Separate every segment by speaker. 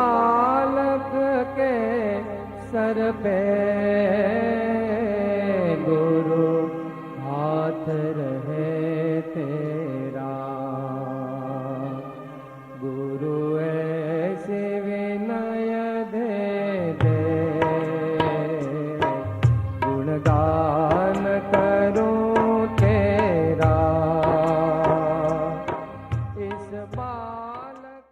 Speaker 1: बालक के सर पे गुरु हाथ रहे तेरा। गुरु ऐसे विनय दे दे, गुणगान करूं तेरा। इस बालक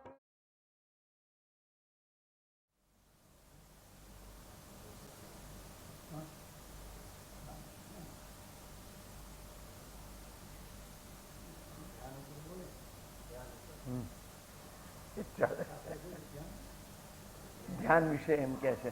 Speaker 2: ધ્યાન વિશે એમ કે છે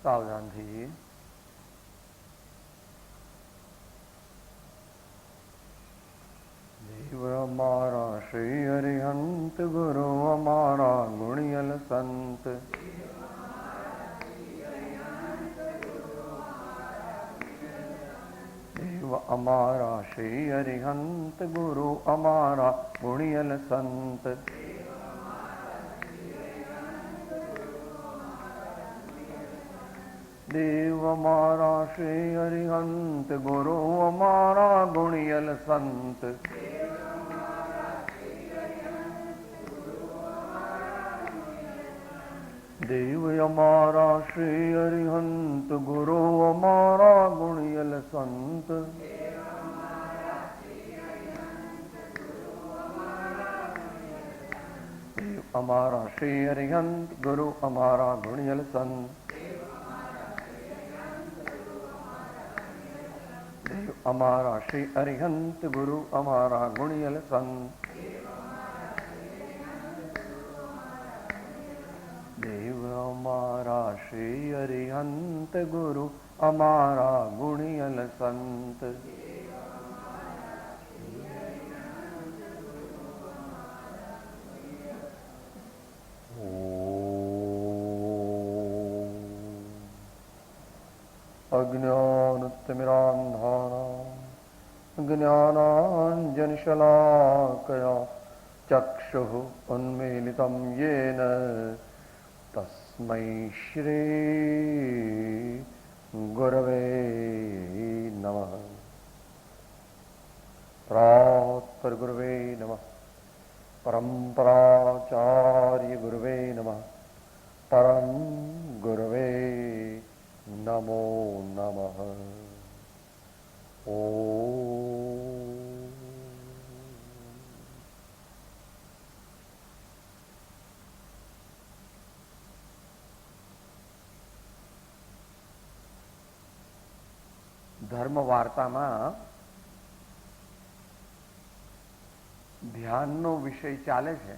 Speaker 2: સાવધાનથી. દેવ અમારા શ્રી હરિહંત ગુરુ અમારા ગુણિયલ સંત. દેવ અમારા શ્રી હરિહંત ગુરુ અમારા ગુણિયલ સંત. દેવ અમારા શ્રી હરિહંત ગુરુ અમારા ગુણિયલ સંત. દેવ અમારા શ્રી હરિહંત ગુરુ અમારા ગુણિયલ સંત. દેવ અમારા શ્રી હરિહંત ગુરુ અમારા ગુણિયલ સંત. દેવ અમારા શ્રી અરિહંત ગુરુ અમારા ગુણિયલ સંત. દેવ અમારા શ્રી અરિહંત ગુરુ અમારા ગુણિયલ સંત. અજ્ઞાનતિમિરાંધાનાં જ્ઞાનાંજનશલાકયા ચક્ષુઃ ઉન્મીલિतं યેન તસ્મૈ શ્રી ગુરવે નમઃ. પરાત્પર ગુરવે નમઃ. પરંપરાચાર્ય ગુરવે નમઃ. પરમ ગુરવે નમો નમઃ. ઓમ. ધર્મ વાર્તામાં ધ્યાનનો વિષય ચાલે છે.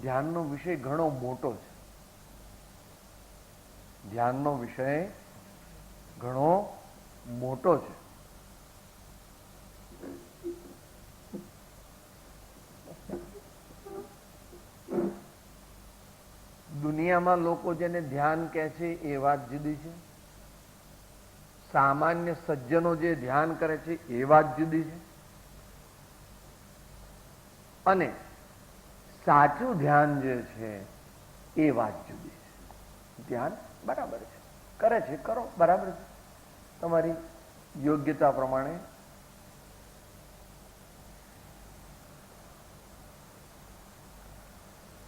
Speaker 2: ધ્યાનનો વિષય ઘણો મોટો છે. ધ્યાનનો વિષય ઘણો મોટો છે. દુનિયામાં લોકો જેને ધ્યાન કહે છે એ વાત જુદી છે. સામાન્ય સજ્જનો જે ધ્યાન કરે છે એ વાત જુદી છે. અને સાચું ધ્યાન જે છે એ વાત જુદી છે. ધ્યાન બરાબર છે, કરે છે, કરો, બરાબર છે, તમારી યોગ્યતા પ્રમાણે.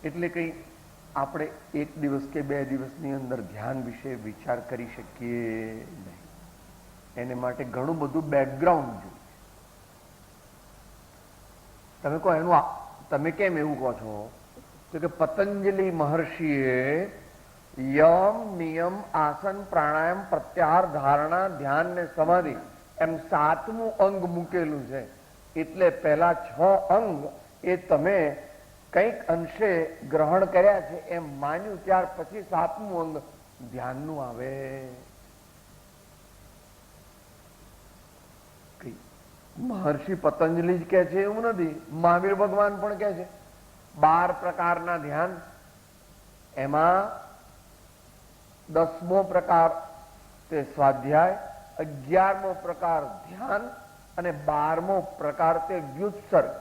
Speaker 2: એટલે કંઈ આપણે એક દિવસ કે બે દિવસની અંદર ધ્યાન વિશે વિચાર કરી શકીએ નહીં. એને માટે ઘણું બધું બેકગ્રાઉન્ડ જોઈએ. તમે કહો એનું, તમે કેમ એવું કહો છો? તો કે પતંજલિ મહર્ષિએ યમ, નિયમ, આસન, પ્રાણાયામ, પ્રત્યાહાર, ધારણા, ધ્યાન ને સમાધિ એમ 7મું અંગ મૂકેલું છે. એટલે પહેલા 6 અંગ એ તમે કંઈક અંશે ગ્રહણ કર્યા છે એમ માન્યું, ત્યાર પછી 7મું અંગ ધ્યાનનું આવે. મહર્ષિ પતંજલિ જ કે છે એવું નથી, મહાવીર ભગવાન પણ કે છે 12 પ્રકારના ધ્યાન. એમાં 10મો પ્રકાર તે સ્વાધ્યાય, 11મો પ્રકાર ધ્યાન અને 12મો પ્રકાર તે વ્યુત્સર્ગ.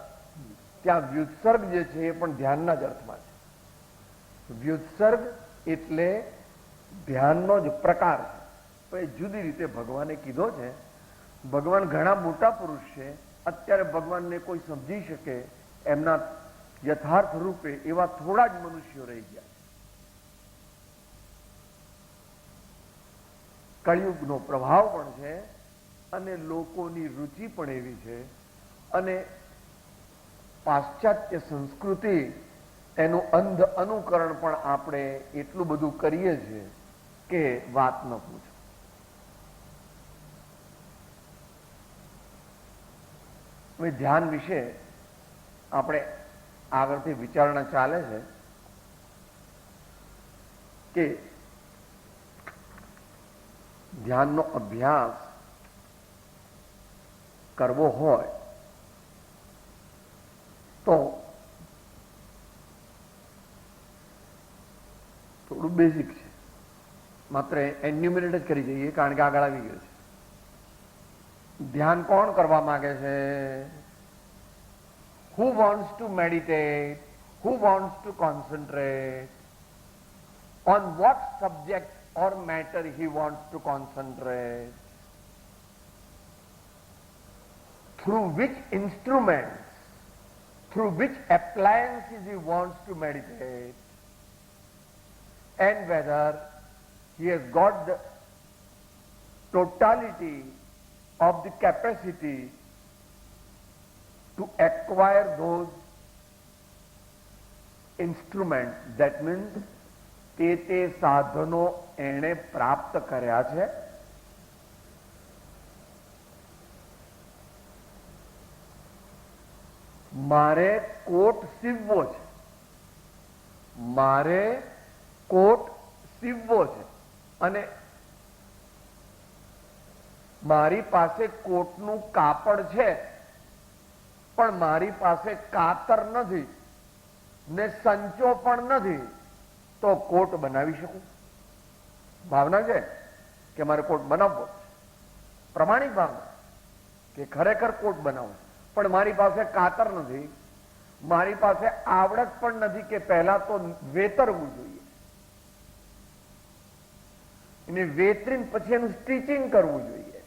Speaker 2: ત્યાં વ્યુત્સર્ગ જે છે એ પણ ધ્યાનના જ અર્થમાં છે. વ્યુત્સર્ગ એટલે ધ્યાનનો જ પ્રકાર છે. એ જુદી રીતે ભગવાને કીધો છે. ભગવાન ઘણા મોટા પુરુષ છે, અત્યારે ભગવાનને કોઈ સમજી શકે એમના યથાર્થ રૂપે એવા થોડા જ મનુષ્યો રહી ગયા. કળિયુગનો પ્રભાવ પણ છે અને લોકોની રુચિ પણ એવી છે અને પાશ્ચાત્ય સંસ્કૃતિ એનું અંધ અનુકરણ પણ આપણે એટલું બધું કરીએ છીએ કે વાત ન પૂછો. હવે ધ્યાન વિશે આપણે આગળથી વિચારણા ચાલે છે કે ધ્યાનનો અભ્યાસ કરવો હોય તો થોડું બેઝિક છે. માત્ર એન્યુમરેટ જ કરી જઈએ કારણ કે આગળ આવી ગયો છે. ધ્યાન કોણ કરવા માંગે છે? Who wants to meditate? Who wants to concentrate? On what subject or matter he wants to concentrate? Through which instruments, through which appliances he wants to meditate? And whether he has got the totality of the capacity to acquire those instruments. That means તે સાધનો એણે પ્રાપ્ત કર્યા છે. મારે કોટ સીવવો છે, મારે કોટ સીવવો છે અને મારી પાસે કોટનું કાપડ છે પણ મારી પાસે કાતર નથી ને સંચો પણ નથી, તો કોટ બનાવી શકું? ભાવના છે કે મારે કોટ બનાવવો છે, પ્રમાણિક ભાવના કે ખરેખર કોટ બનાવું, પણ મારી પાસે કાતર નથી, મારી પાસે આવડત પણ નથી કે પહેલા તો વેતરવું જોઈએ, એને વેતરીને પછી એનું સ્ટીચિંગ કરવું જોઈએ.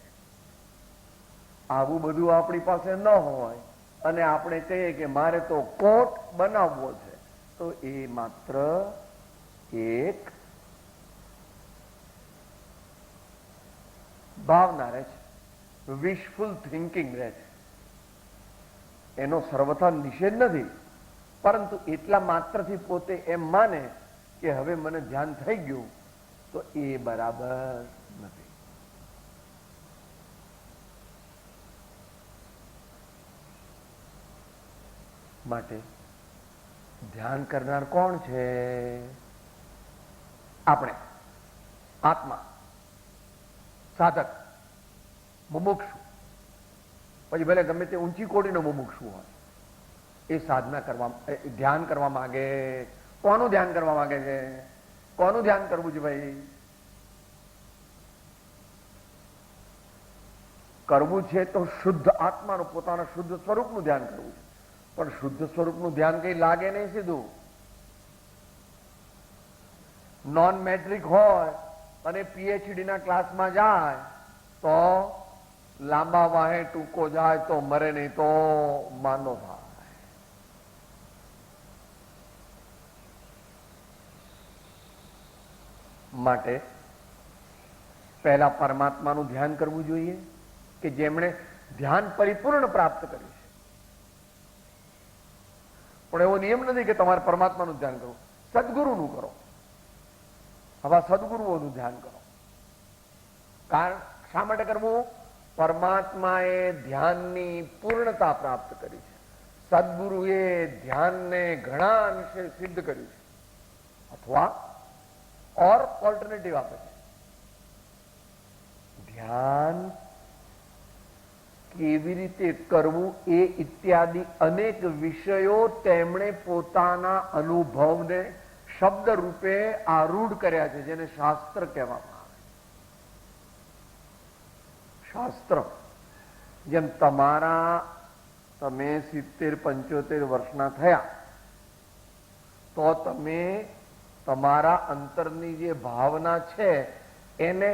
Speaker 2: આવું બધું આપણી પાસે ન હોય અને આપણે કહીએ કે મારે તો કોટ બનાવવો છે, તો એ માત્ર એક ભાવના રહે છે, વિશફુલ થિંકિંગ રહે છે. એનો સર્વથા નિષેધ નથી, પરંતુ એટલા માત્રથી પોતે એમ માને કે હવે મને ધ્યાન થઈ ગયું, તો એ બરાબર નથી. માટે ધ્યાન કરનાર કોણ છે? આપણે, આત્મા, સાધક, મુમુક્ષુ, પછી ભલે ગમે તે ઊંચી કોટીનો મુમુક્ષુ હોય, એ સાધના કરવા, ધ્યાન કરવા માંગે. કોનું ધ્યાન કરવા માંગે છે? કોનું ધ્યાન કરવું છે ભાઈ? કરવું છે તો શુદ્ધ આત્માનું, પોતાના શુદ્ધ સ્વરૂપનું ધ્યાન કરવું છે. પણ શુદ્ધ સ્વરૂપનું ધ્યાન કઈ લાગે નહીં સીધું. નોન મેટ્રિક હોય અને પીએચડી ના ક્લાસમાં જાય તો લાંબા વાહે ટૂંકો જાય તો મરે નહીં તો માંદો થાય. માટે પહેલા પરમાત્માનું ધ્યાન કરવું જોઈએ કે જેમણે ધ્યાન પરિપૂર્ણ પ્રાપ્ત કર્યું છે. પણ એવો નિયમ નથી કે તમારે પરમાત્માનું ધ્યાન કરવું, સદગુરુનું કરો. હવે સદગુરુઓનું ધ્યાન કરો. કારણ શા માટે કરવું? પરમાત્માએ ધ્યાનની પૂર્ણતા પ્રાપ્ત કરી છે, સદગુરુએ ધ્યાનને ઘણા અંશે સિદ્ધ કર્યું છે. અથવા ઓર ઓલ્ટરનેટિવ આપે છે. ધ્યાન કેવી રીતે કરવું એ ઇત્યાદિ અનેક વિષયો તેમણે પોતાના અનુભવને શબ્દ રૂપે આરૂઢ કર્યા છે, જેને શાસ્ત્ર કહેવામાં આવે. શાસ્ત્ર જેમ તમે 70-75 વર્ષના થયા તો તમે તમારા અંતરની જે ભાવના છે એને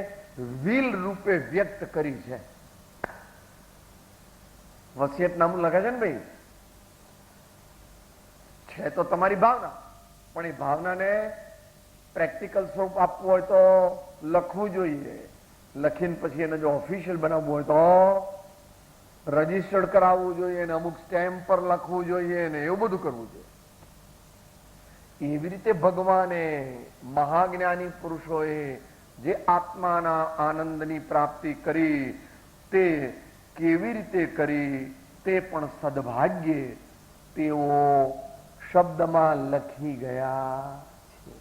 Speaker 2: વિલ રૂપે વ્યક્ત કરી છે. વસિયતનામું લખે છે ને ભાઈ, છે તો તમારી ભાવના, પણ એ ભાવનાને પ્રેક્ટિકલ સ્વરૂપ આપવું હોય તો લખવું જોઈએ. લખીને પછી એને જો ઓફિશિયલ બનાવવું હોય તો રજીસ્ટર્ડ કરાવવું જોઈએ, અને અમુક સ્ટેમ્પ પર લખવું જોઈએ, ને એવું બધું કરવું જોઈએ. એવી રીતે ભગવાને, મહાજ્ઞાની પુરુષોએ જે આત્માના આનંદની પ્રાપ્તિ કરી તે કેવી રીતે કરી તે પણ સદભાગ્યે તેઓ શબ્દમાં લખી ગયા છે.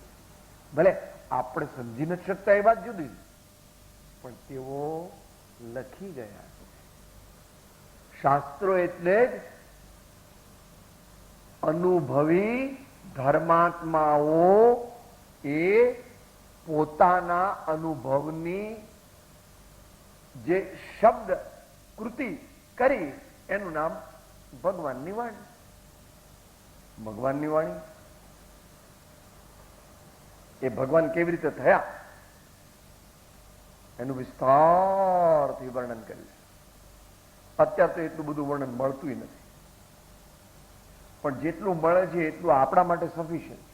Speaker 2: ભલે આપણે સમજી નથી શકતા એ વાત જુદી, પણ તેઓ લખી ગયા છે. શાસ્ત્રો એટલે જ અનુભવી ધર્માત્માઓ એ પોતાના અનુભવની જે શબ્દ કૃતિ કરી એનું નામ ભગવાનની વાણી. ભગવાનની વાણી એ ભગવાન કેવી રીતે થયા એનું વિસ્તારથી વર્ણન કર્યું છે. અત્યારે તો એટલું બધું વર્ણન મળતું નથી, પણ જેટલું મળે છે એટલું આપણા માટે સફિશિયન્ટ.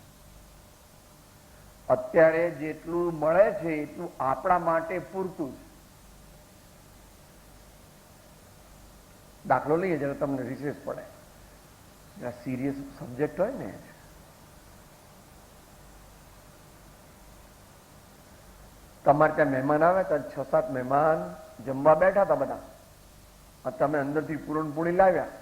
Speaker 2: અત્યારે જેટલું મળે છે એટલું આપણા માટે પૂરતું છે. દાખલો લઈએ જ્યારે તમને રિસેસ પડે, સિરિયસ સબ્જેક્ટ હોય ને, તમારે ત્યાં મહેમાન આવે તો 6-7 મહેમાન જમવા બેઠા હતા બધા, તમે અંદરથી પૂરણપોળી લાવ્યા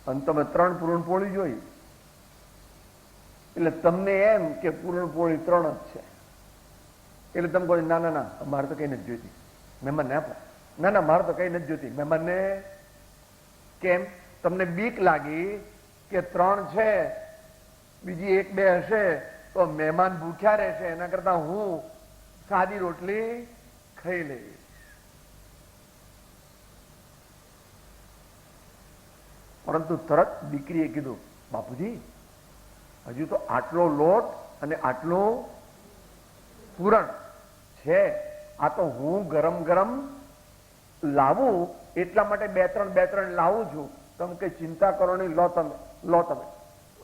Speaker 2: અને તમે 3 પૂરણપોળી જોઈ, એટલે તમને એમ કે પૂરણપોળી 3 જ છે. એટલે તમે કહો ના ના ના મારે તો કઈ નથી જોઈતી. મહેમાન ને આપો, ના ના મારે તો કઈ નથી જોઈતી. મહેમાનને કેમ? તમને બીક લાગી કે 3 છે, બીજી 1-2 હશે તો મહેમાન ભૂખ્યા રહેશે, એના કરતા હું સાદી રોટલી ખાઈ લઈશ. પરંતુ તરત દીકરીએ કીધું, બાપુજી હજુ તો આટલો લોટ અને આટલું પૂરણ છે, આ તો હું ગરમ ગરમ લાવું એટલા માટે 2-3 લાવું છું. તમે કઈ ચિંતા કરો નહીં, લો તમે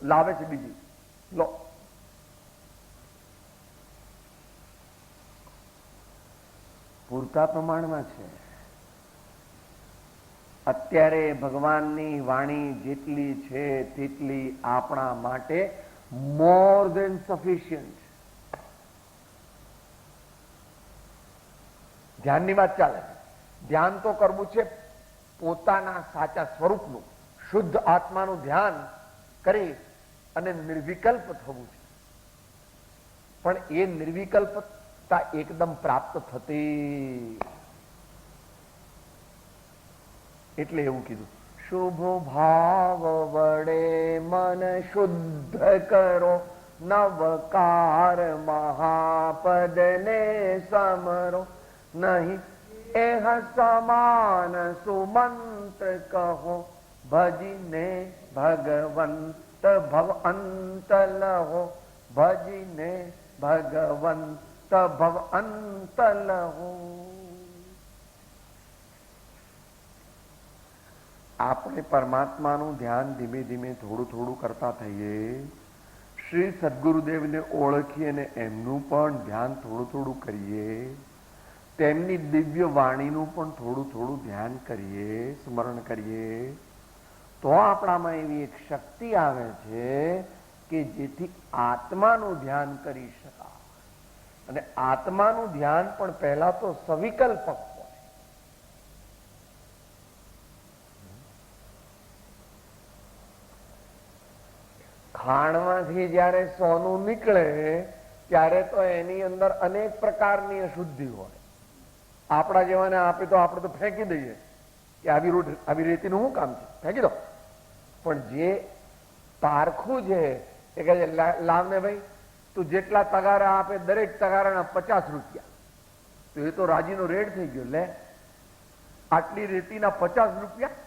Speaker 2: લાવે છે બીજી લો. પૂરતા પ્રમાણમાં છે. અત્યારે ભગવાનની વાણી જેટલી છે તેટલી આપણા માટે મોર દેન સફિશિયન્ટ. ધ્યાનની વાત ચાલે. ધ્યાન તો કરવું છે પોતાના સાચા સ્વરૂપનું, શુદ્ધ આત્માનું ધ્યાન કરી અને નિર્વિકલ્પ થવું છે. પણ એ નિર્વિકલ્પતા એકદમ પ્રાપ્ત થતી. એટલે એવું કીધું, શુભ ભાવ વડે મન શુદ્ધ કરો, નવકાર મહાપદને સમરો, નહીં એહ સમાન સુમંત્ર કહો, ભજીને ભગવંત ભવ અંત લહો, ભજીને ભગવંત ભવ અંત લહો. આપણે પરમાત્માનું ધ્યાન ધીમે ધીમે થોડું થોડું કરતા થઈએ. શ્રી સદગુરુદેવને ઓળખી અને એમનું પણ ધ્યાન થોડું થોડું કરીએ. તેમની દિવ્ય વાણીનું પણ થોડું થોડું ધ્યાન કરીએ, સ્મરણ કરીએ, તો આપણામાં એવી એક શક્તિ આવે છે કે જેથી આત્માનું ધ્યાન કરી શકાય. અને આત્માનું ધ્યાન પણ પહેલા તો સવિકલ્પક. ખાણમાંથી જ્યારે સોનું નીકળે ત્યારે તો એની અંદર અનેક પ્રકારની અશુદ્ધિ હોય. આપણા જેવાને આપે તો આપણે તો ફેંકી દઈએ કે આવી રેતીનું શું કામ છે, ફેંકી દો. પણ જે પારખું છે એ કહે છે લાવને ભાઈ, તું જેટલા તગારા આપે દરેક તગારાના 50 રૂપિયા. તો એ તો રાજીનો રેટ થઈ ગયો. લે, આટલી રેતીના 50 રૂપિયા.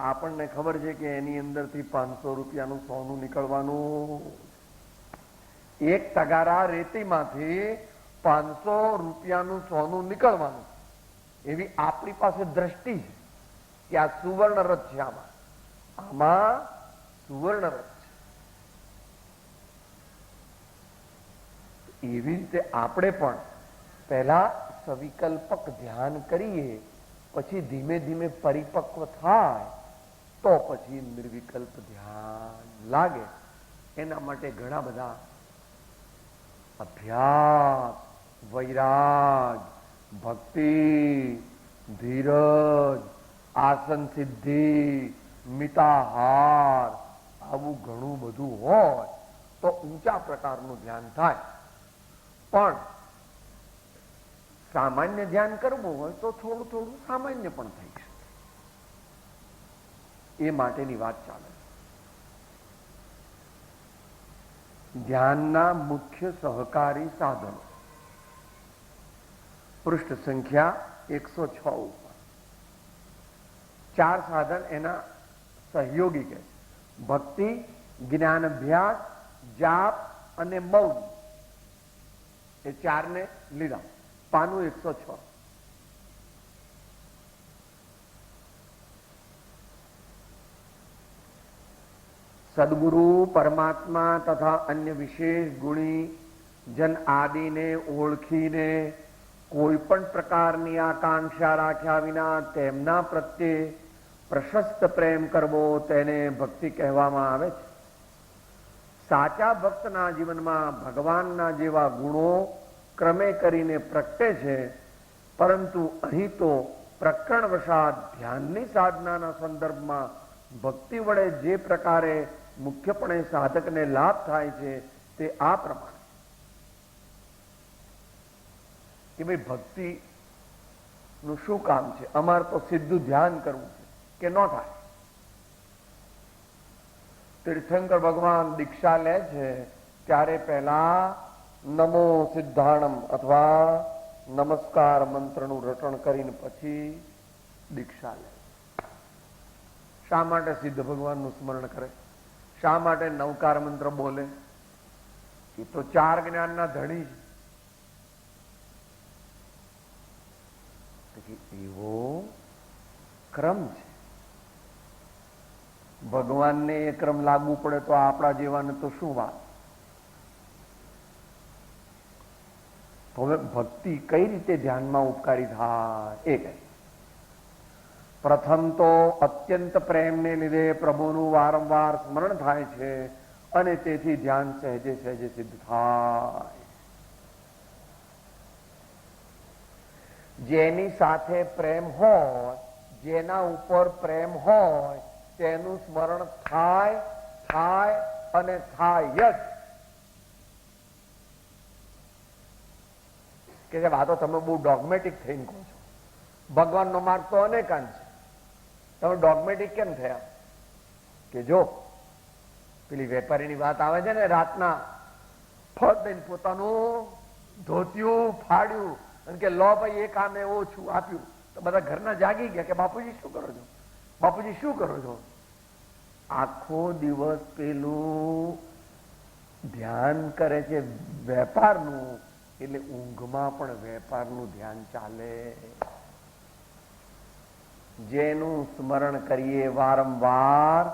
Speaker 2: આપણને ખબર છે કે એની અંદરથી 500 રૂપિયાનું સોનું નીકળવાનું. એક તગારા રેતીમાંથી 500 રૂપિયાનું સોનું નીકળવાનું. એવી આપણી પાસે દ્રષ્ટિ છે કે આ સુવર્ણ રથ છે. આમાં સુવર્ણ રથ છે. એવી રીતે આપણે પણ પહેલા સવિકલ્પક ધ્યાન કરીએ, પછી ધીમે ધીમે પરિપક્વ થાય તો પછી નિર્વિકલ્પ ધ્યાન લાગે. એના માટે ઘણા બધા અભ્યાસ, વૈરાગ, ભક્તિ, ધીરજ, આસન સિદ્ધિ, મિતાહાર, આવું ઘણું બધું હોય તો ઊંચા પ્રકારનું ધ્યાન થાય. પણ સામાન્ય ધ્યાન કરવું હોય તો થોડું થોડું સામાન્ય પણ થઈ શકે. એ માટેની વાત ચાલે. ધ્યાનના મુખ્ય સહકારી સાધનો, પૃષ્ઠ સંખ્યા 106 ઉપર 4 સાધન એના સહયોગી કે છે. ભક્તિ, જ્ઞાન અભ્યાસ, જાપ અને મૌન. એ 4 ને લીધા. પાનું 106. સદગુરુ, પરમાત્મા તથા અન્ય વિશેષ ગુણી જન આદિને ઓળખીને કોઈ પણ પ્રકારની આકાંક્ષા રાખ્યા વિના તેમના પ્રત્યે પ્રશસ્ત પ્રેમ કરવો તેને ભક્તિ કહેવામાં આવે છે. સાચા ભક્તના જીવનમાં ભગવાનના જેવા ગુણો ક્રમે કરીને પ્રગટે છે, પરંતુ અહીં તો પ્રકરણ વશાત ધ્યાનની સાધનાના સંદર્ભમાં ભક્તિ વડે જે પ્રકારે મુખ્યપણે સાધકને લાભ થાય છે તે આ પ્રમાણે કે ભાઈ ભક્તિ નું શું કામ છે. અમારે તો સીધું ધ્યાન કરવું છે કે ન થાય. તીર્થંકર ભગવાન દીક્ષા લે છે ત્યારે પહેલા નમો સિદ્ધાણમ અથવા નમસ્કાર મંત્રનું રટણ કરીને પછી દીક્ષા લે. શા માટે સિદ્ધ ભગવાનનું સ્મરણ કરે? શા માટે નવકાર મંત્ર બોલે? એ તો 4 જ્ઞાનના ધણી છે. એવો ક્રમ છે. ભગવાનને એ ક્રમ લાગુ પડે તો આપણા જેવાને તો શું વાત. હવે ભક્તિ કઈ રીતે ધ્યાનમાં ઉપકારી થાય એ કહે. પ્રથમ તો અત્યંત પ્રેમને લીધે પ્રભુનું વારંવાર સ્મરણ થાય છે અને તેથી ધ્યાન સહેજે સહેજે સિદ્ધ થાય. જેની સાથે પ્રેમ હોય, જેના ઉપર પ્રેમ હોય તેનું સ્મરણ થાય થાય અને થાય જ. કે આ તો તમે બહુ ડોગમેટિક થઈને કહો છો. ભગવાનનો માર્ગ તો અનેકાંત છે. તમે ડોગમેટિક કેમ થયા? કે જો પેલી વેપારીની વાત આવે છે ને, રાતના ફટ દઈને પોતાનું ધોતિયું ફાડ્યું અને કે લો ભાઈ એક આમે ઓછું આપ્યું તો બધા ઘરના જાગી ગયા કે બાપુજી શું કરો છો, બાપુજી શું કરો છો. આખો દિવસ પેલું ધ્યાન કરે છે વેપારનું, એટલે ઊંઘમાં પણ વેપારનું ધ્યાન ચાલે. જેનું સ્મરણ કરીએ વારંવાર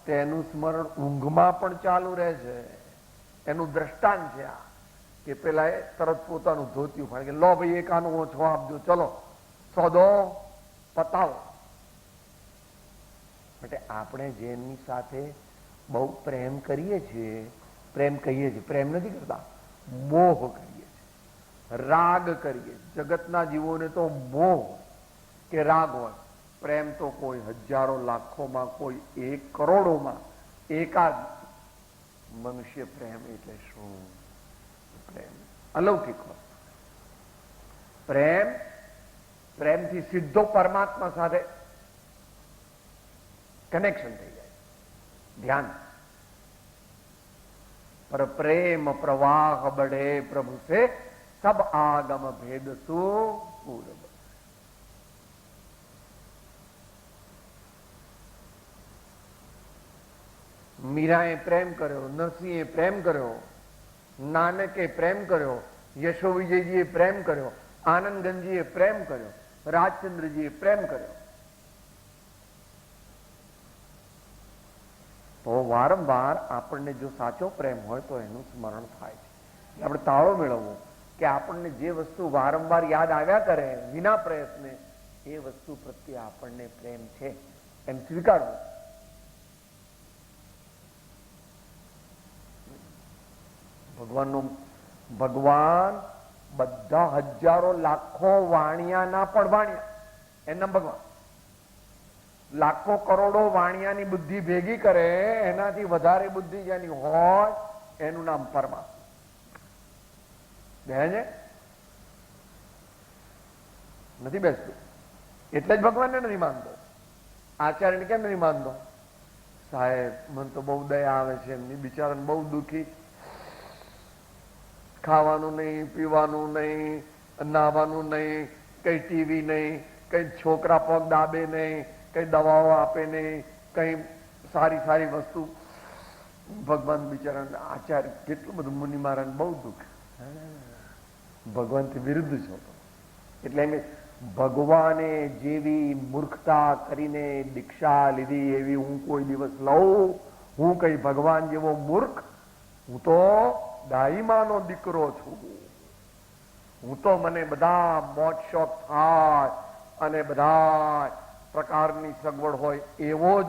Speaker 2: તેનું સ્મરણ ઊંઘમાં પણ ચાલુ રહે છે. એનું દ્રષ્ટાંત છે આ કે પેલા તરત પોતાનું ધોતિયું ફાડે કે લો ભાઈ એક આનો ઓછો આપજો, ચલો સોદો પતાવો. એટલે આપણે જેની સાથે બહુ પ્રેમ કરીએ છીએ, પ્રેમ કહીએ છીએ, પ્રેમ નથી કરતા, મોહ કરીએ છીએ, રાગ કરીએ. જગતના જીવોને તો મોહ કે રાગ હોય. પ્રેમ તો કોઈ હજારો લાખોમાં, કોઈ 1 કરોડોમાં એકાદ મનુષ્ય પ્રેમ એટલે શું? પ્રેમ અલૌકિક વસ્તુ. પ્રેમથી સીધો પરમાત્મા સાથે કનેક્શન થઈ જાય, ધ્યાન. પર પ્રેમ પ્રવાહ બઢે પ્રભુ સે સબ આગમ ભેદ સુ પૂર્વ. મીરાએ પ્રેમ કર્યો, નરસિંહે પ્રેમ કર્યો, નાનકે પ્રેમ કર્યો, યશો વિજયજીએ પ્રેમ કર્યો, આનંદગંજીએ પ્રેમ કર્યો, રાજચંદ્રજીએ પ્રેમ કર્યો. તો વારંવાર આપણને જો સાચો પ્રેમ હોય તો એનું સ્મરણ થાય છે. આપણે તાળો મેળવવો કે આપણને જે વસ્તુ વારંવાર યાદ આવ્યા કરે વિના પ્રયત્ને, એ વસ્તુ પ્રત્યે આપણને પ્રેમ છે એમ સ્વીકારવું. ભગવાન બધા હજારો લાખો વાણિયાના પણ વાણિયા, એના ભગવાન લાખો કરોડો વાણિયાની બુદ્ધિ ભેગી કરે, એનાથી વધારે બુદ્ધિ જેની હોય એનું નામ પરમાત્મા. બે છે નથી બેસતું એટલે જ ભગવાનને નથી માનતો. આચાર્યને કેમ નથી માનતો? સાહેબ મને તો બહુ દયા આવે છે એમની, બિચારાને બહુ દુઃખી, ખાવાનું નહીં, પીવાનું નહીં, નાહવાનું નહીં, કઈ ટીવી નહીં, કઈ છોકરા પગ દાબે નહીં, કઈ દવાઓ આપે નહીં, કઈ સારી સારી વસ્તુ. ભગવાન બિચારા આચાર્ય કેટલું બધું મુનિ મહારાજ બહુ દુઃખ. ભગવાનથી વિરુદ્ધ છો. એટલે એમ ભગવાને જેવી મૂર્ખતા કરીને દીક્ષા લીધી એવી હું કોઈ દિવસ લઉં? હું કઈ ભગવાન જેવો મૂર્ખ? હું તો દાઈમાનો દીકરો છું. હું તો મને બધા મોજ શોખ થાય અને બધા પ્રકારની સગવડ હોય એવું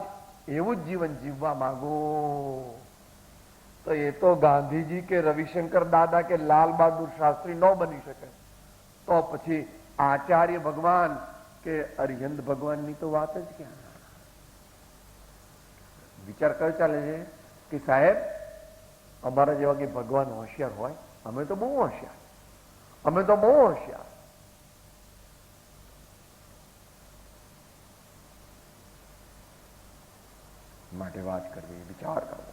Speaker 2: જ જીવન જીવવા માંગુ. તો એ તો ગાંધીજી કે રવિશંકર દાદા કે લાલ બહાદુર શાસ્ત્રી ન બની શકે. તો પછી આચાર્ય ભગવાન કે અરિહંત ભગવાનની તો વાત જ ક્યાં? વિચાર કયો ચાલે છે કે સાહેબ અમારા જેવા કે ભગવાન હોશિયાર હોય? અમે તો બહુ હોશિયાર, અમે તો બહુ હોશિયાર. માટે વાત કરવી, વિચાર કરવો.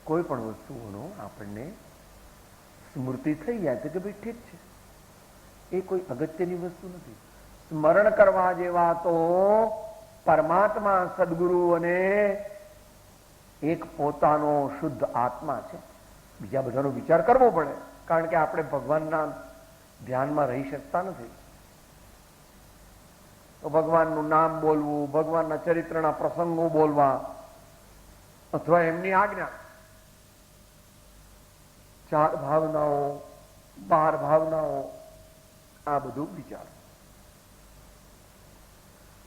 Speaker 2: કોઈ પણ વસ્તુઓનો આપણને સ્મૃતિ થઈ જાય છે કે ભાઈ ઠીક છે, એ કોઈ અગત્યની વસ્તુ નથી. સ્મરણ કરવા જેવા તો પરમાત્મા, સદગુરુ અને એક પોતાનો શુદ્ધ આત્મા છે. બીજા બધાનો વિચાર કરવો પડે, કારણ કે આપણે ભગવાનના ધ્યાનમાં રહી શકતા નથી. તો ભગવાનનું નામ બોલવું, ભગવાનના ચરિત્રના પ્રસંગો બોલવા, અથવા એમની આજ્ઞા, 4 ભાવનાઓ, 12 ભાવનાઓ, આ બધું વિચાર.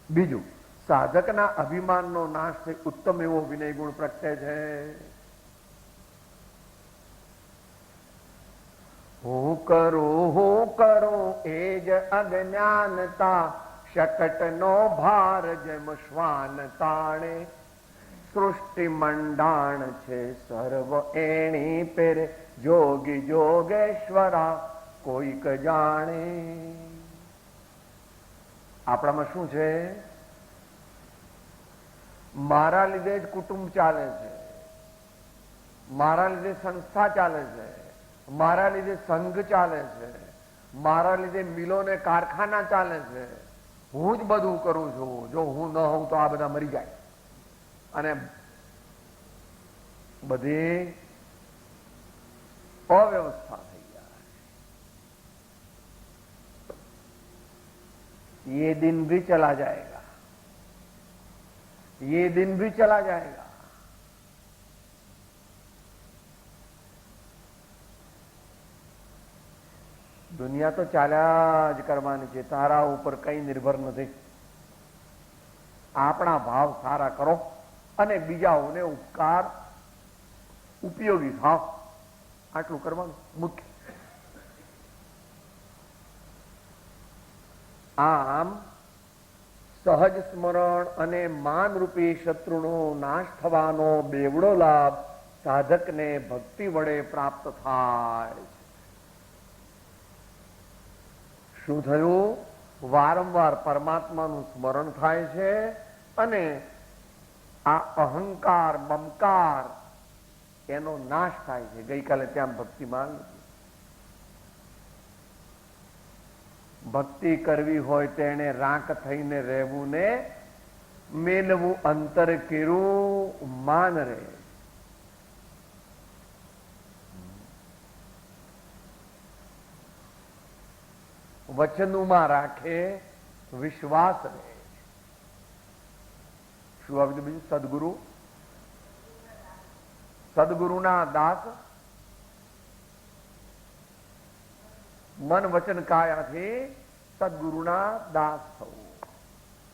Speaker 2: બીજું, સાધકના અભિમાનનો નાશ થઈ ઉત્તમ એવો વિનય ગુણ પ્રગટે છે. હું કરું એ જ અજ્ઞાનતા, શકટનો ભાર જેમ શ્વાન તાણે, સૃષ્ટિ મંડાણ છે સર્વ એણી પેરે, જોગી જોગેશ્વરા કોઈક જાણે. આપણામાં શું છે? મારા લીધે જ કુટુંબ ચાલે છે, મારા લીધે સંસ્થા ચાલે છે, મારા લીધે સંઘ ચાલે છે, મારા લીધે મિલો ને કારખાના ચાલે છે, હું જ બધું કરું છું, જો હું ન હોઉં તો આ બધા મરી જાય. અને બધી અવ્યવસ્થા થઈ જાય. ये दिन भी चला जाएगा, ये दिन भी चला जाएगा. દુનિયા તો ચાલ્યા જ કરવાની છે, તારા ઉપર કઈ નિર્ભર નથી. આપણા ભાવ સારા કરો અને બીજાઓને ઉપકાર ઉપયોગી થાવ, આટલું કરવાનું મુખ્ય. આમ સહજ સ્મરણ અને માન રૂપી શત્રુનો નાશ થવાનો બેવડો લાભ સાધકને ભક્તિ વડે પ્રાપ્ત થાય. શું થયું? વારંવાર પરમાત્માનું સ્મરણ થાય છે અને આ અહંકાર મમકાર એનો નાશ થાય છે. ગઈકાલે ત્યાં ભક્તિમાન ભક્તિ કરવી હોય તેને રાંક થઈને રહેવું ને મેલવું અંતર કેરું માન રહે. વચનુમાં રાખે વિશ્વાસ રહે. શું આવ્યું બીજું? સદગુરુ, સદગુરુના દાસ મન વચન કાયાથી સદગુરુના દાસ થવું.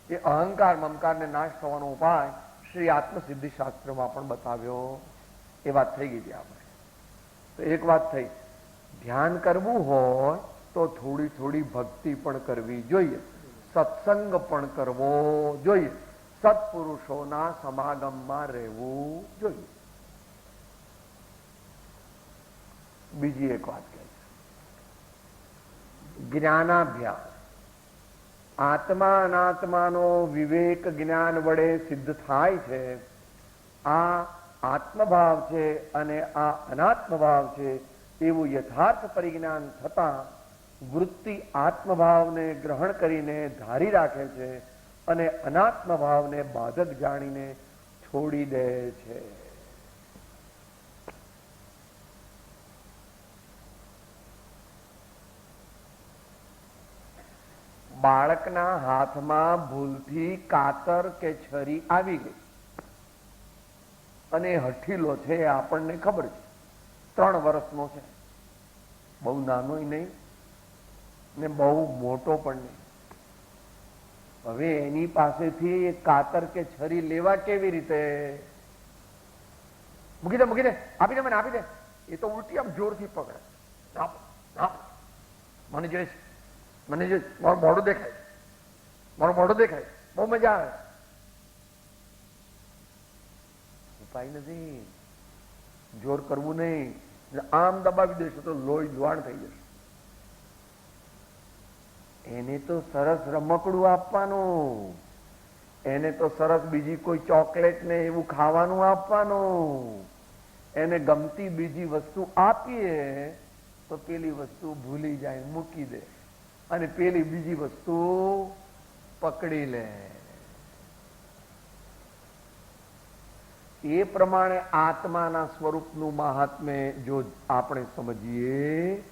Speaker 2: એ અહંકાર મમકારને નાશ થવાનો ઉપાય શ્રી આત્મસિદ્ધિ શાસ્ત્રમાં પણ બતાવ્યો. એ વાત થઈ ગઈ હતી આપણે. તો એક વાત થઈ, ધ્યાન કરવું હોય તો થોડી થોડી ભક્તિ પણ કરવી જોઈએ, સત્સંગ પણ કરવો જોઈએ, સત્પુરુષોના સમાગમમાં રહેવું જોઈએ. બીજી એક વાત કહે છે, જ્ઞાનાભ્યાસ. આત્મા અનાત્માનો વિવેક જ્ઞાન વડે સિદ્ધ થાય છે. આ આત્મભાવ છે અને આ અનાત્મભાવ છે એવું યથાર્થ પરિજ્ઞાન થતા વૃત્તિ આત્મભાવને ગ્રહણ કરીને ધારી રાખે છે અને અનાત્મભાવને બાધક જાણીને છોડી દે છે. બાળકના હાથમાં ભૂલથી કાતર કે છરી આવી ગઈ અને હઠીલો છે, આપણને ખબર છે, 3 વર્ષનો છે, બહુ નાનો નહીં ને બહુ મોટો પણ નહીં. હવે એની પાસેથી કાતર કે છરી લેવા કેવી રીતે? મૂકી દે, મૂકી દે, આપી દે, મને આપી દે. એ તો ઉલટી આમ જોરથી પકડે. મને જોઈશ, મને જો મારું મોઢું દેખાય, મારું મોઢું દેખાય, બહુ મજા આવે. ઉપાય નથી, જોર કરવું નહીં. આમ દબાવી દેશો તો લોહી લુહાણ થઈ જશે. એને તો સરસ રમકડું આપવાનું, એને તો સરસ બીજી કોઈ ચોકલેટ ને એવું ખાવાનું આપવાનું. એને ગમતી બીજી વસ્તુ આપીએ તો પેલી વસ્તુ ભૂલી જાય, મૂકી દે અને પેલી બીજી વસ્તુ પકડી લે. એ પ્રમાણે આત્માના સ્વરૂપનું મહાત્મ્ય જો આપણે સમજીએ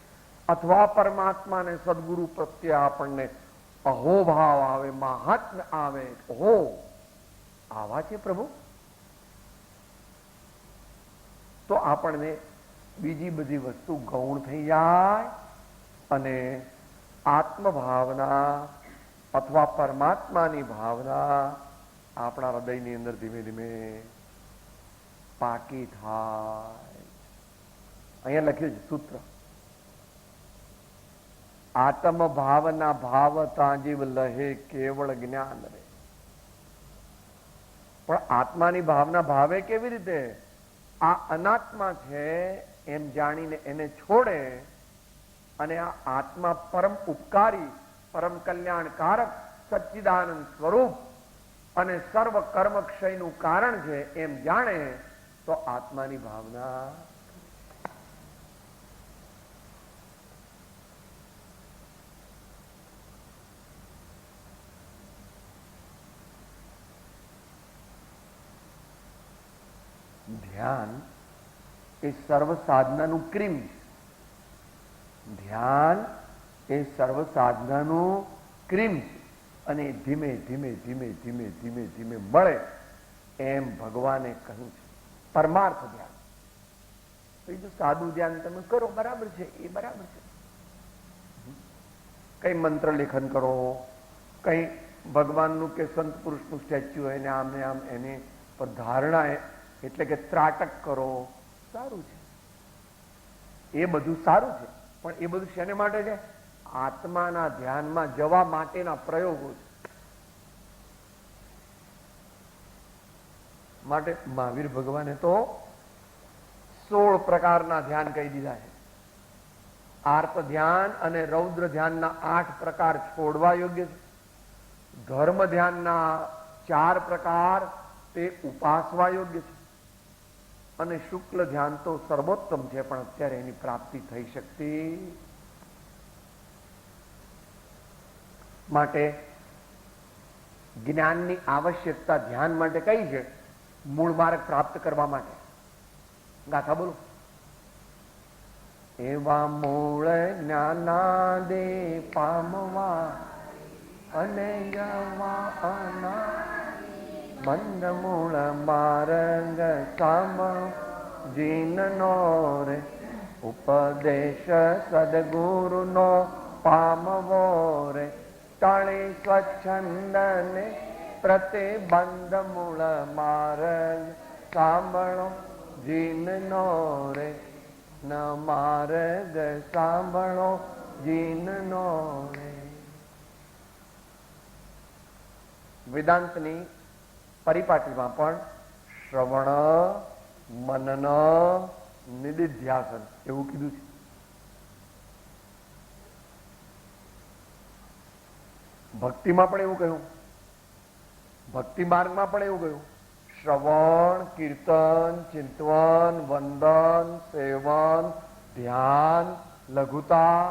Speaker 2: અથવા પરમાત્માને સદગુરુ પ્રત્યે આપણને અહોભાવ આવે, મહાત્મ્ય આવે, ઓહો આવા છે પ્રભુ, તો આપણને બીજી બધી વસ્તુ ગૌણ થઈ જાય અને આત્મભાવના અથવા પરમાત્માની ભાવના આપણા હૃદયની અંદર ધીમે ધીમે પાકી થાય. અહીંયા લખ્યું છે સૂત્ર, આત્મ ભાવના ભાવ તાજીવ લહે કેવળ જ્ઞાન રે. પણ આત્માની ભાવના ભાવે કેવી રીતે? આ અનાત્મા છે એમ જાણીને એને છોડે અને આ આત્મા પરમ ઉપકારી, પરમ કલ્યાણકારક, સચ્ચિદાનંદ સ્વરૂપ અને સર્વ કર્મ ક્ષયનું કારણ છે એમ જાણે તો આત્માની ભાવના. ધ્યાન એ સર્વ સાધનાનું ક્રીમ છે. ધ્યાન એ સર્વ સાધનાનું ક્રીમ છે અને ધીમે ધીમે ધીમે ધીમે ધીમે ધીમે મળે એમ ભગવાને કહ્યું છે. પરમાર્થ ધ્યાન, બીજું સાદું ધ્યાન તમે કરો, બરાબર છે, એ બરાબર છે. કઈ મંત્ર લેખન કરો, કઈ ભગવાનનું કે સંત પુરુષનું સ્ટેચ્યુ હોય ને આમ ને આમ એની પર ધારણા એટલે કે ત્રાટક કરો, સારું છે, એ બધું સારું છે. પણ એ બધું શેને માટે છે? આત્માના ધ્યાનમાં જવા માટેના પ્રયોગો છે. માટે મહાવીર ભગવાને તો 16 પ્રકારના ધ્યાન કહી દીધા છે. આર્ત ધ્યાન અને રૌદ્ર ધ્યાનના 8 પ્રકાર છોડવા યોગ્ય છે. ધર્મ ધ્યાનના 4 પ્રકાર તે ઉપાસવા યોગ્ય છે. અને શુક્લ ધ્યાન તો સર્વોત્તમ છે, પણ અત્યારે એની પ્રાપ્તિ થઈ શકતી માટે જ્ઞાનની આવશ્યકતા ધ્યાન માટે કઈ છે? મૂળ માર્ગ પ્રાપ્ત કરવા માટે. ગાથા બોલો. એવા મૂળ જ્ઞાનાદે પામવા અને જવાના બંધ મૂળ માર્ગ સામ જીનનો રે ઉપદેશ સદગુરુનો પામવો રે ટળી સ્વચ્છંદને પ્રતિબંધ મૂળ માર્ગ સાંભળો જીનનો રે ન માર્ગ સાંભળો જીનનો રે. વેદાંતની પરિપાટીમાં પણ શ્રવણ મનન નિધિધ્યાસન એવું કીધું છે. ભક્તિમાં પણ એવું કહ્યું, ભક્તિ માર્ગમાં પણ એવું કહ્યું. શ્રવણ, કીર્તન, ચિંતવન, વંદન, સેવન, ધ્યાન, લઘુતા,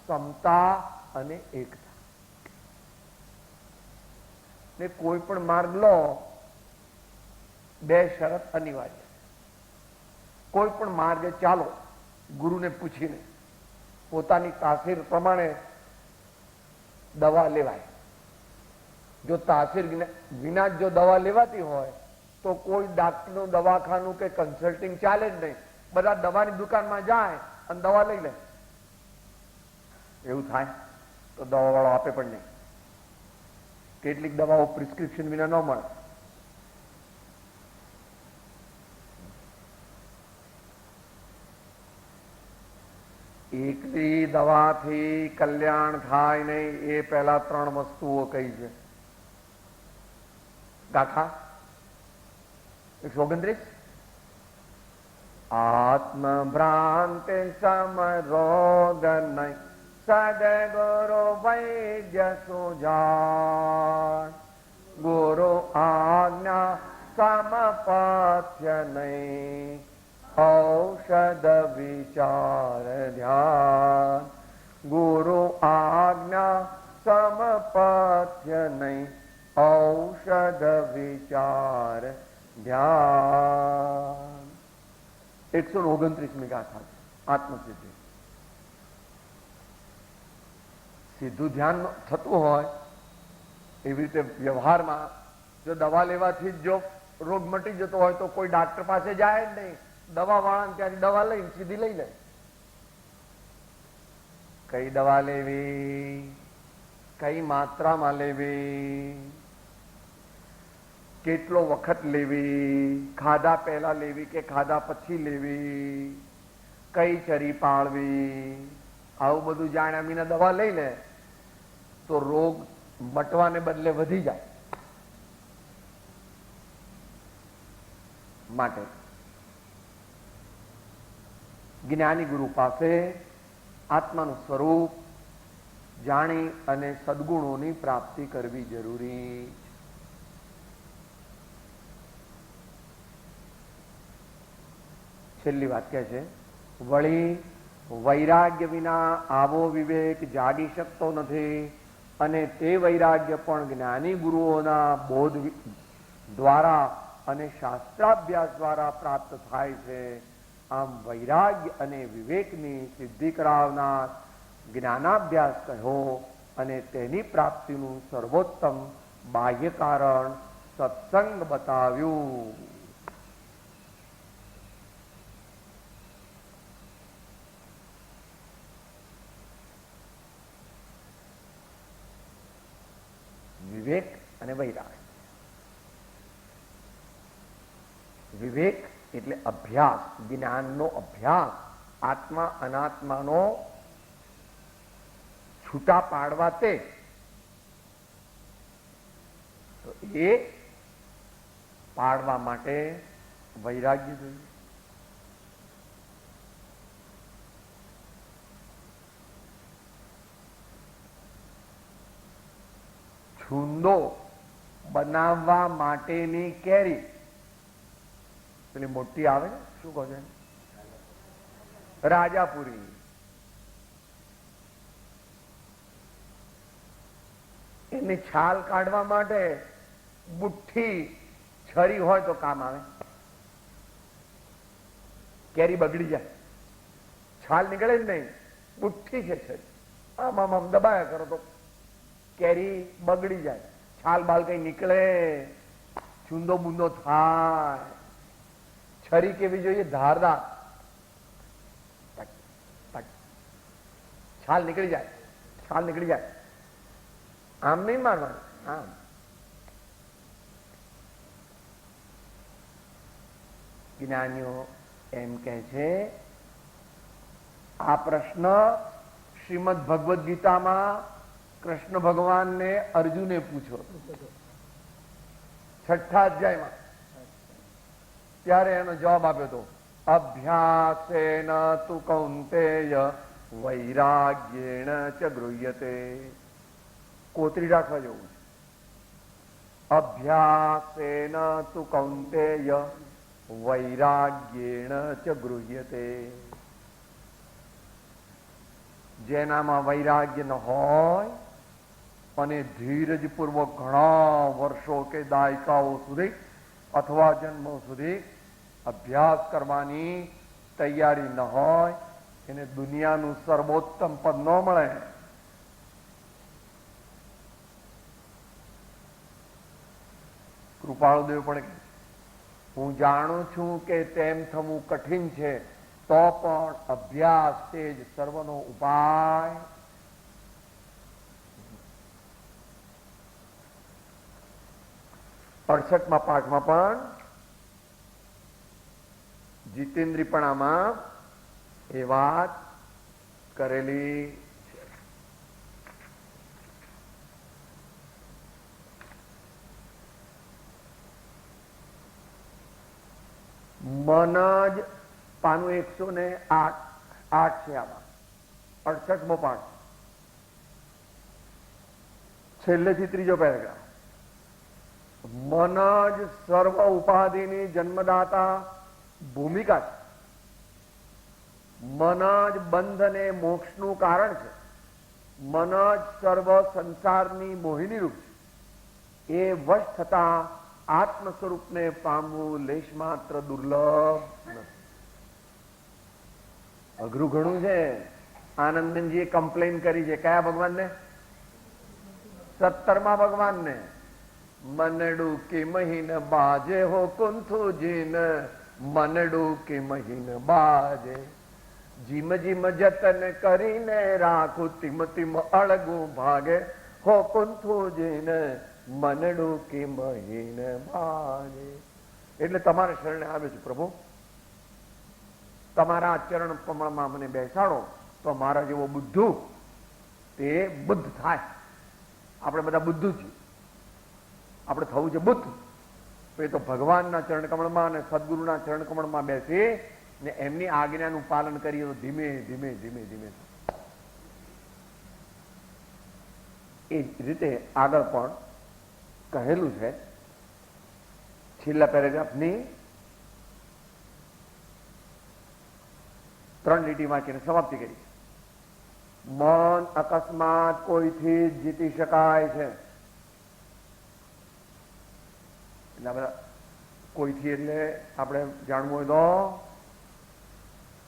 Speaker 2: સમતા અને એકતા. ને કોઈ પણ માર્ગ લો, 2 શરત અનિવાર્ય. કોઈ પણ માર્ગે ચાલો ગુરુને પૂછીને, પોતાની તાસીર પ્રમાણે દવા લેવાય. જો તાસીર વિના જો દવા લેવાતી હોય તો કોઈ ડાક્ટરનું દવાખાનું કે કન્સલ્ટિંગ ચાલે જ નહીં. બધા દવાની દુકાનમાં જાય અને દવા લઈ લે. એવું થાય તો દવા વાળો આપે પણ નહીં. કેટલીક દવાઓ પ્રિસ્ક્રિપ્શન વિના ન મળે. એકલી દવાથી કલ્યાણ થાય નહીં, એ પહેલા 3 વસ્તુઓ કઈ છે. ગાથા 129. આત્મ ભ્રાંતિ સમરોગ નહીં સદગુરુ વૈદ્ય સુજાન ગુરુ આજ્ઞા સમપથ્ય નહીં ઔષધ વિચાર ધ્યાન. ગુરુ આજ્ઞા સમપથ્ય નહીં ઔષધ વિચાર ધ્યાન. 129મી ગાથા આત્મસિદ્ધિ. સીધું ધ્યાન થતું હોય એવી રીતે વ્યવહારમાં જો દવા લેવાથી જ જો રોગ મટી જતો હોય તો કોઈ ડાક્ટર પાસે જાય જ નહીં. દવા વાળાને ત્યાંથી દવા લઈને સીધી લઈ લે. કઈ દવા લેવી, કઈ માત્રામાં લેવી, કેટલો વખત લેવી, ખાધા પહેલા લેવી કે ખાધા પછી લેવી, કઈ ચરી પાળવી, આવું બધું જાણ્યા વિના દવા લઈ લે તો રોગ મટવાને બદલે વધી જાય. માટે જ્ઞાની ગુરુ પાસે આત્માનું સ્વરૂપ જાણી અને સદગુણોની પ્રાપ્તિ કરવી જરૂરી. છેલ્લી વાત કહે છે, વળી વૈરાગ્ય વિના આવો વિવેક જાગી શકતો નથી અને તે વૈરાગ્ય પણ જ્ઞાની ગુરુઓના બોધ દ્વારા અને શાસ્ત્રાભ્યાસ દ્વારા પ્રાપ્ત થાય છે. આમ વૈરાગ્ય અને વિવેકની સિદ્ધિ કરાવનાર જ્ઞાનાભ્યાસ કહ્યો અને તેની પ્રાપ્તિનું સર્વોત્તમ બાહ્ય કારણ સત્સંગ બતાવ્યું. વિવેક અને વૈરાગ્ય. વિવેક એટલે અભ્યાસ, જ્ઞાનનો અભ્યાસ, આત્મા અનાત્માનો છૂટા પાડવા તે. એ પાડવા માટે વૈરાગ્ય જોઈએ. છુંદો બનાવવા માટેની કેરી પેલી મોટી આવે ને, શું કહો છો, રાજાપુરી, એની છાલ કાઢવા માટે બુઠ્ઠી છરી હોય તો કામ આવે. કેરી બગડી જાય, છાલ નીકળે જ નહીં, બુઠ્ઠી છે છરી, આમ આમ આમ દબાયા કરો તો કેરી બગડી જાય, છાલ બાલ કઈ નીકળે, ચૂંદો બુંદો થાય. છરી કેવી જોઈએ? ધારદાર, છાલ નીકળી જાય, છાલ નીકળી જાય. આમ નહીં મારવાનું, આમ. જ્ઞાનીઓ એમ કહે છે આ પ્રશ્ન શ્રીમદ ભગવદ્ ગીતામાં કૃષ્ણ ભગવાનને અર્જુને પૂછ્યો, 6ઠ્ઠા અધ્યાયમાં. ત્યારે એનો જવાબ આપ્યો હતો, અભ્યાસેન તુ કૌંતેય વૈરાગ્યેણ ચ ગૃહ્યતે. કોતરી રાખવા જેવું છે. અભ્યાસેન તુ કૌંતેય વૈરાગ્યેણ ચ ગૃહ્યતે. જેનામાં વૈરાગ્ય ન હોય અને ધીરજપૂર્વક ઘણા વર્ષો કે દાયકાઓ સુધી અથવા જન્મો સુધી અભ્યાસ કરવાની તૈયારી ન હોય એને દુનિયાનું સર્વોત્તમ પદ ન મળે. કૃપાળુદેવ પણ કહે, હું જાણું છું કે તેમ થવું કઠિન છે, તો પણ અભ્યાસ તે જ સર્વનો ઉપાય. અડસઠમાં પાઠમાં પણ જીતેન્દ્રીપણામાં એ વાત કરેલી છે. મન જ પાનું 108 છે આમાં, 68મો પાઠ, છેલ્લેથી ત્રીજો પેરેગ્રાફ. મન જ સર્વ ઉપાધિની જન્મદાતા ભૂમિકા છે. મન જ બંધ અને મોક્ષનું કારણ છે. મન જ સર્વ સંસારની મોહિની રૂપ છે. એ વશ થતા આત્મ સ્વરૂપને પામવું લેશ માત્ર દુર્લભ નથી. અઘરું ઘણું છે. આનંદનજીએ કમ્પ્લેન કરી છે કયા ભગવાનને? 17મા ભગવાનને. મનડું કે મહીન બાજે હો કુંથુજીન, મનડું કે મહીન બાજે, જીમ જીમ જતન કરીને રાખું, તિમ તિમ અળગું ભાગે, હો કુંથુજીન, મનડું કે મહીન બાજે. એટલે તમારા શરણે આવે છે પ્રભુ, તમારા ચરણ કમળમાં મને બેસાડો તો મારા જેવો બુદ્ધુ તે બુદ્ધ થાય. આપણે બધા બુદ્ધુ છીએ, આપણે થવું છે બુદ્ધ. તો એ તો ભગવાનના ચરણ કમળમાં અને સદગુરુના ચરણ કમળમાં બેસી ને એમની આજ્ઞાનું પાલન કરીએ તો ધીમે ધીમે ધીમે ધીમે. એ જ રીતે આગળ પણ કહેલું છે, છેલ્લા પેરેગ્રાફની 3 લીટી વાંચીને સમાપ્તિ કરી. મન અકસ્માત કોઈથી જ જીતી શકાય છે. કોઈથી એટલે આપણે જાણવું હોય તો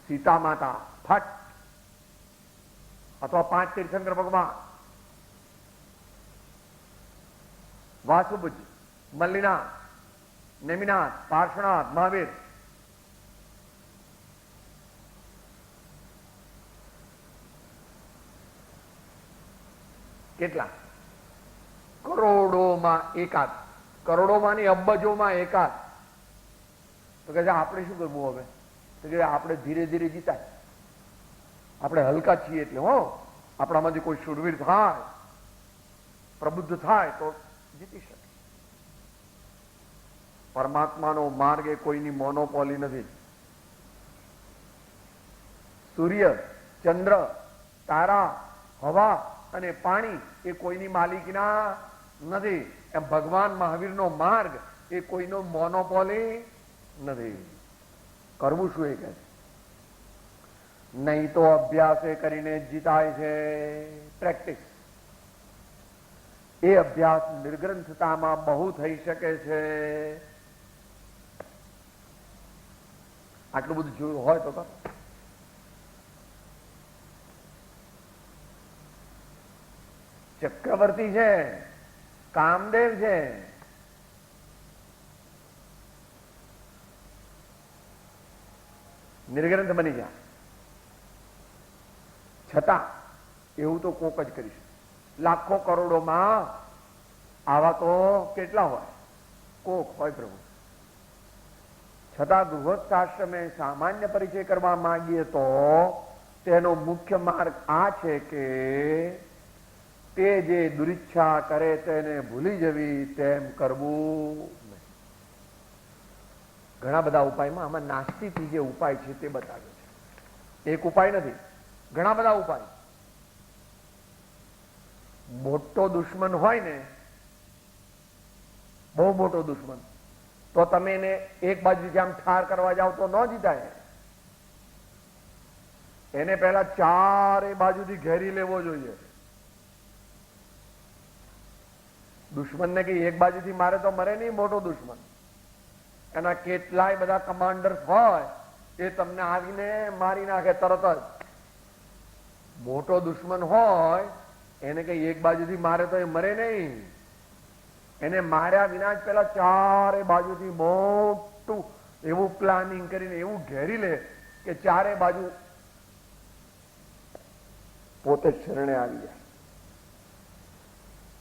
Speaker 2: સીતા માતા ફટ, અથવા 5 તીર્થંકર ભગવાન, વાસુભુજ, મલ્લીનાથ, નેમિનાથ, પાર્શ્વનાથ, મહાવીર. કેટલા? કરોડોમાં એકાદ, કરોડોમાંની અબજોમાં એકાદ. તો કે આપણે શું કરવું હવે? તો કે આપણે ધીરે ધીરે જીતાય. આપણે હલકા છીએ એટલે હો, આપણામાંથી કોઈ શૂરવીર થાય, પ્રબુદ્ધ થાય તો જીતી શકે. પરમાત્માનો માર્ગ એ કોઈની મોનોપોલી નથી. સૂર્ય, ચંદ્ર, તારા, હવા અને પાણી એ કોઈની માલિકીના નથી. એમ ભગવાન મહાવીરનો માર્ગ એ કોઈનો મોનોપોલી નથી. કરવું શું એ કહે છે? નહીં તો અભ્યાસે કરીને જીતાય છે. પ્રેક્ટિસ એ અભ્યાસ નિર્ગ્રંથતામાં બહુ થઈ શકે છે. આટલું બધું જોયું હોય તો ચક્રવર્તી છે, કામદેવ છે, નિર્ગ્રંથ બની જાય, છતાં એવું તો કોક જ કરીશ. લાખો કરોડોમાં આવા તો કેટલા હોય? કોક હોય પ્રભુ. છતાં ગૃહસ્થાશ્રમે સામાન્ય પરિચય કરવા માંગીએ તો તેનો મુખ્ય માર્ગ આ છે કે તે જે દુરિચ્છા કરે તેને ભૂલી જવી, તેમ કરવું નહીં. ઘણા બધા ઉપાયમાં આમાં નાસ્તિથી જે ઉપાય છે તે બતાવ્યો છે. એક ઉપાય નથી, ઘણા બધા ઉપાય. મોટો દુશ્મન હોય ને, બહુ મોટો દુશ્મન, તો તમે એને એક બાજુથી આમ ઠાર કરવા જાઓ તો ન જીતાય. એને પહેલા ચારે બાજુથી ઘેરી લેવો જોઈએ. દુશ્મનને કે એક બાજુથી મારે તો મરે નહીં મોટો દુશ્મન. એના કેટલાય બધા કમાન્ડર્સ હોય એ તમને આવીને મારી નાખે તરત જ. મોટો દુશ્મન હોય એને કઈ એક બાજુથી મારે તો એ મરે નહીં. એને માર્યા વિના જ પેલા ચારે બાજુથી મોટું એવું પ્લાનિંગ કરીને એવું ઘેરી લે કે ચારે બાજુ પોતે શરણે આવી જાય.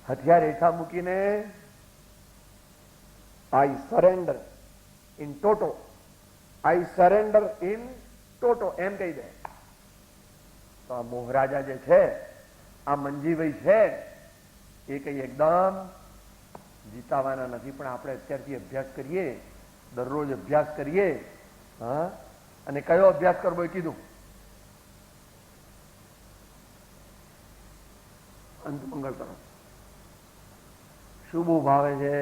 Speaker 2: હથિયાર હેઠા મૂકીને I surrender in toto, I surrender in toto એમ કહી દે. તો આ મોહરાજા જે છે, આ મંજીભાઈ છે, એ કઈ એકદમ જીતાવાના નથી. પણ આપણે અત્યારથી અભ્યાસ કરીએ, દરરોજ અભ્યાસ કરીએ. હા, અને કયો અભ્યાસ કરવો એ કીધું. અંત મંગળ કરો. શું બહુ ભાવે છે?